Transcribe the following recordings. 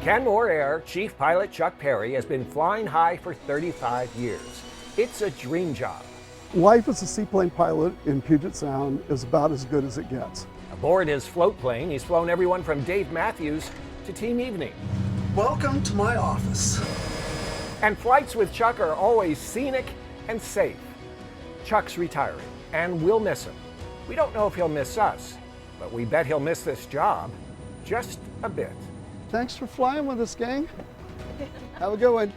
Kenmore Air Chief Pilot Chuck Perry has been flying high for 35 years. It's a dream job. Life as a seaplane pilot in Puget Sound is about as good as it gets. Aboard his float plane, he's flown everyone from Dave Matthews to Team Evening. Welcome to my office. And flights with Chuck are always scenic and safe. Chuck's retiring, and we'll miss him. We don't know if he'll miss us, but we bet he'll miss this job just a bit. Thanks for flying with us, gang. Have a good one.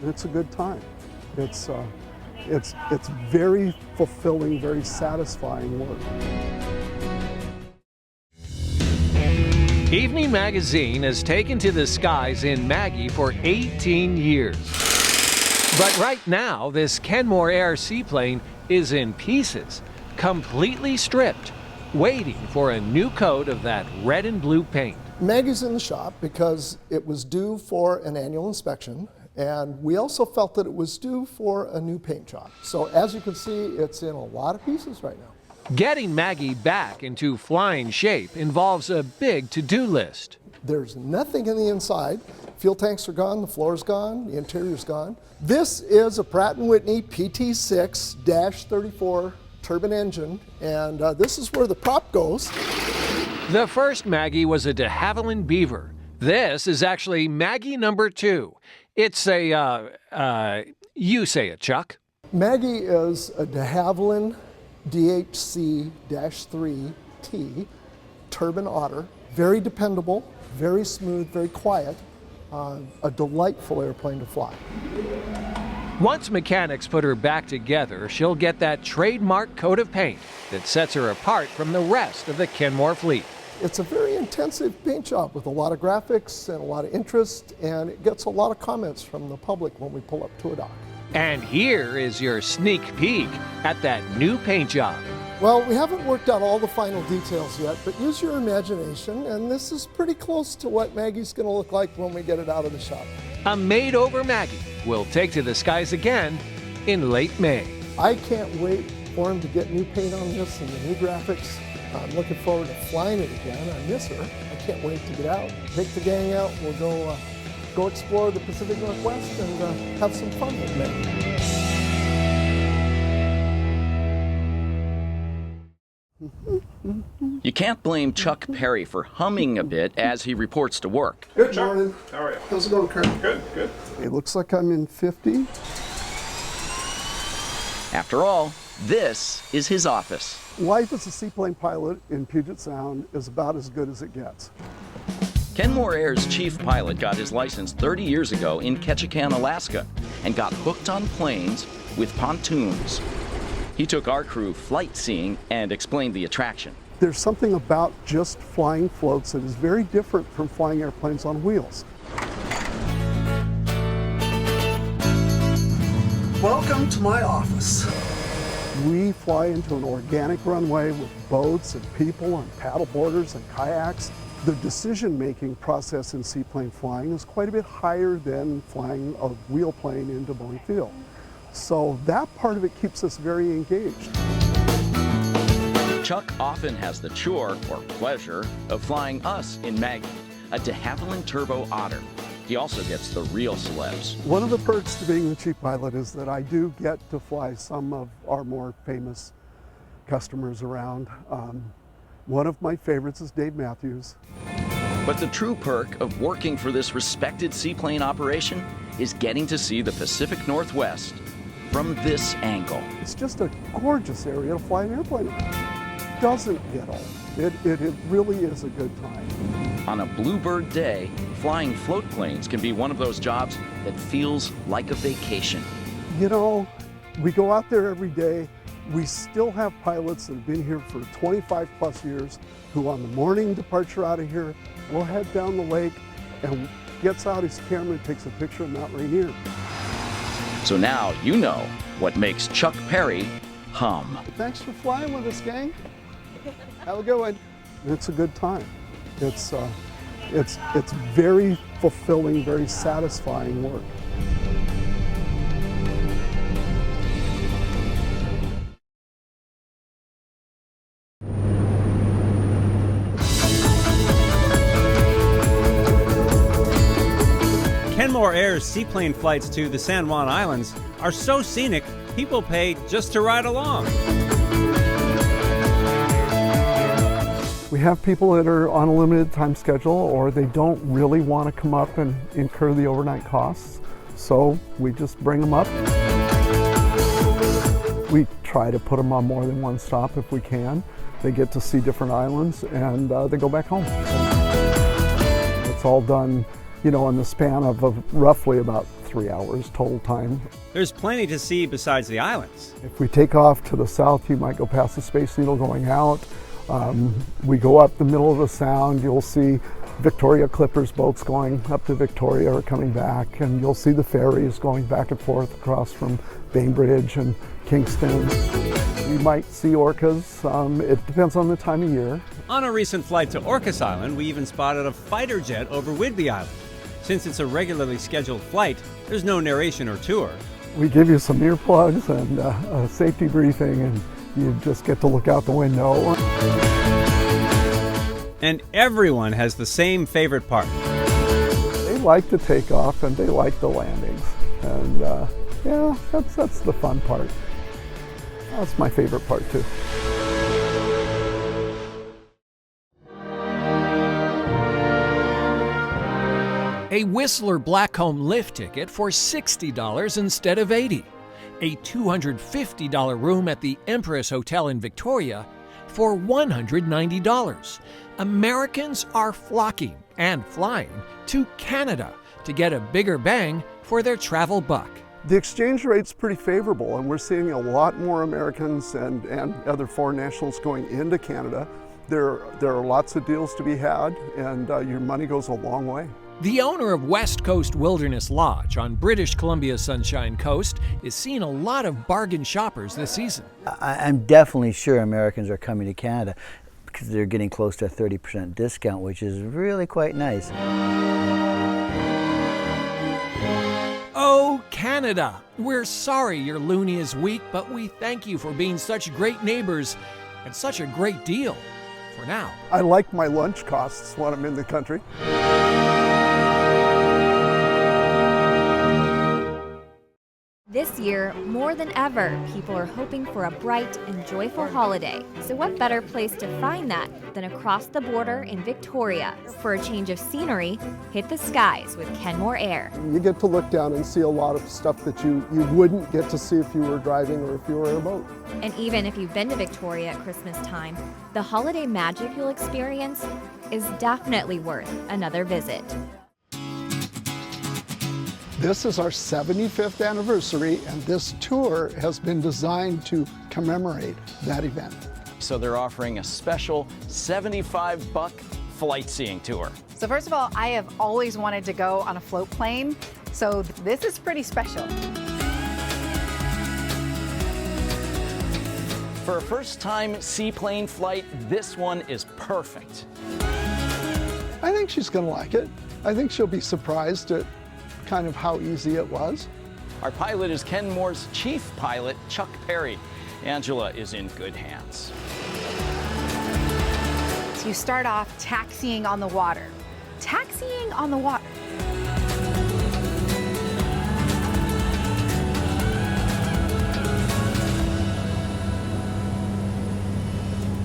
It's a good time. It's very fulfilling, very satisfying work. Evening Magazine has taken to the skies in Maggie for 18 years. But right now, this Kenmore Air seaplane is in pieces, completely stripped, waiting for a new coat of that red and blue paint. Maggie's in the shop because it was due for an annual inspection, and we also felt that it was due for a new paint job. So as you can see, it's in a lot of pieces right now. Getting Maggie back into flying shape involves a big to-do list. There's nothing in the inside. Fuel tanks are gone, the floor's gone, the interior's gone. This is a Pratt & Whitney PT6-34 turbine engine, and this is where the prop goes. The first Maggie was a de Havilland Beaver. This is actually Maggie number 2. It's a, you say it, Chuck. Maggie is a de Havilland DHC-3T turbine otter. Very dependable, very smooth, very quiet. A delightful airplane to fly. Once mechanics put her back together, she'll get that trademark coat of paint that sets her apart from the rest of the Kenmore fleet. It's a very intensive paint job with a lot of graphics and a lot of interest, and it gets a lot of comments from the public when we pull up to a dock. And here is your sneak peek at that new paint job. Well, we haven't worked out all the final details yet, but use your imagination, and this is pretty close to what Maggie's going to look like when we get it out of the shop. A made-over Maggie will take to the skies again in late May. I can't wait for him to get new paint on this and the new graphics. I'm looking forward to flying it again. I miss her. I can't wait to get out. Take the gang out. We'll go explore the Pacific Northwest and have some fun with Maggie. You can't blame Chuck Perry for humming a bit as he reports to work. Good morning. How are you? How's it going, Kurt? Good, good. It looks like I'm in 50. After all, this is his office. Life as a seaplane pilot in Puget Sound is about as good as it gets. Kenmore Air's chief pilot got his license 30 years ago in Ketchikan, Alaska, and got hooked on planes with pontoons. He took our crew flight-seeing and explained the attraction. There's something about just flying floats that is very different from flying airplanes on wheels. Welcome to my office. We fly into an organic runway with boats and people and paddle boarders and kayaks. The decision-making process in seaplane flying is quite a bit higher than flying a wheel plane into Boeing Field. So that part of it keeps us very engaged. Chuck often has the chore, or pleasure, of flying us in Maggie, a de Havilland Turbo Otter. He also gets the real celebs. One of the perks to being the chief pilot is that I do get to fly some of our more famous customers around. One of my favorites is Dave Matthews. But the true perk of working for this respected seaplane operation is getting to see the Pacific Northwest from this angle. It's just a gorgeous area to fly an airplane around. It doesn't get old. It really is a good time. On a bluebird day, flying float planes can be one of those jobs that feels like a vacation. You know, we go out there every day. We still have pilots that have been here for 25 plus years who on the morning departure out of here will head down the lake and gets out his camera and takes a picture of Mount Rainier. So now you know what makes Chuck Perry hum. Thanks for flying with us, gang. Have a good one. It's a good time. It's very fulfilling, very satisfying work. Kenmore Air's seaplane flights to the San Juan Islands are so scenic, people pay just to ride along. We have people that are on a limited time schedule, or they don't really want to come up and incur the overnight costs. So we just bring them up. We try to put them on more than one stop if we can. They get to see different islands and they go back home. It's all done, in the span of roughly about 3 hours total time. There's plenty to see besides the islands. If we take off to the south, you might go past the Space Needle going out. We go up the middle of the Sound, you'll see Victoria Clippers boats going up to Victoria or coming back, and you'll see the ferries going back and forth across from Bainbridge and Kingston. You might see orcas. It depends on the time of year. On a recent flight to Orcas Island, we even spotted a fighter jet over Whidbey Island. Since it's a regularly scheduled flight, there's no narration or tour. We give you some earplugs and a safety briefing, and you just get to look out the window. And everyone has the same favorite part. They like to take off and they like the landings. And yeah, that's the fun part. That's my favorite part too. A Whistler Blackcomb lift ticket for $60 instead of $80. A $250 room at the Empress Hotel in Victoria for $190. Americans are flocking and flying to Canada to get a bigger bang for their travel buck. The exchange rate's pretty favorable, and we're seeing a lot more Americans and other foreign nationals going into Canada. There are lots of deals to be had, and your money goes a long way. The owner of West Coast Wilderness Lodge on British Columbia's Sunshine Coast is seeing a lot of bargain shoppers this season. I'm definitely sure Americans are coming to Canada because they're getting close to a 30% discount, which is really quite nice. Oh, Canada! We're sorry your loonie is weak, but we thank you for being such great neighbors and such a great deal. For now. I like my lunch costs when I'm in the country. This year, more than ever, people are hoping for a bright and joyful holiday. So what better place to find that than across the border in Victoria? For a change of scenery, hit the skies with Kenmore Air. You get to look down and see a lot of stuff that you wouldn't get to see if you were driving or if you were in a boat. And even if you've been to Victoria at Christmas time, the holiday magic you'll experience is definitely worth another visit. This is our 75th anniversary, and this tour has been designed to commemorate that event. So they're offering a special $75 flight-seeing tour. So first of all, I have always wanted to go on a float plane, so this is pretty special. For a first-time seaplane flight, this one is perfect. I think she's going to like it. I think she'll be surprised at kind of how easy it was. Our pilot is Kenmore's chief pilot, Chuck Perry. Angela is in good hands. So you start off taxiing on the water. Taxiing on the water.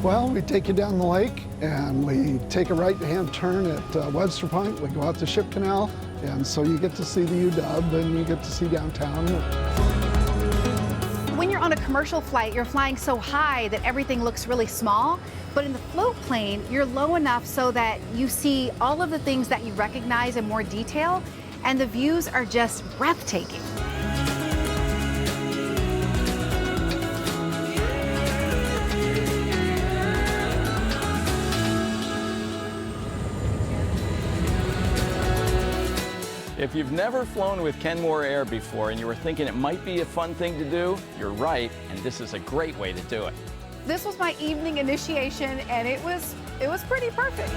Well, we take you down the lake and we take a right-hand turn at Webster Point. We go out the ship canal, and so you get to see the UW and you get to see downtown. When you're on a commercial flight, you're flying so high that everything looks really small. But in the float plane, you're low enough so that you see all of the things that you recognize in more detail, and the views are just breathtaking. If you've never flown with Kenmore Air before and you were thinking it might be a fun thing to do, you're right, and this is a great way to do it. This was my evening initiation, and it was pretty perfect.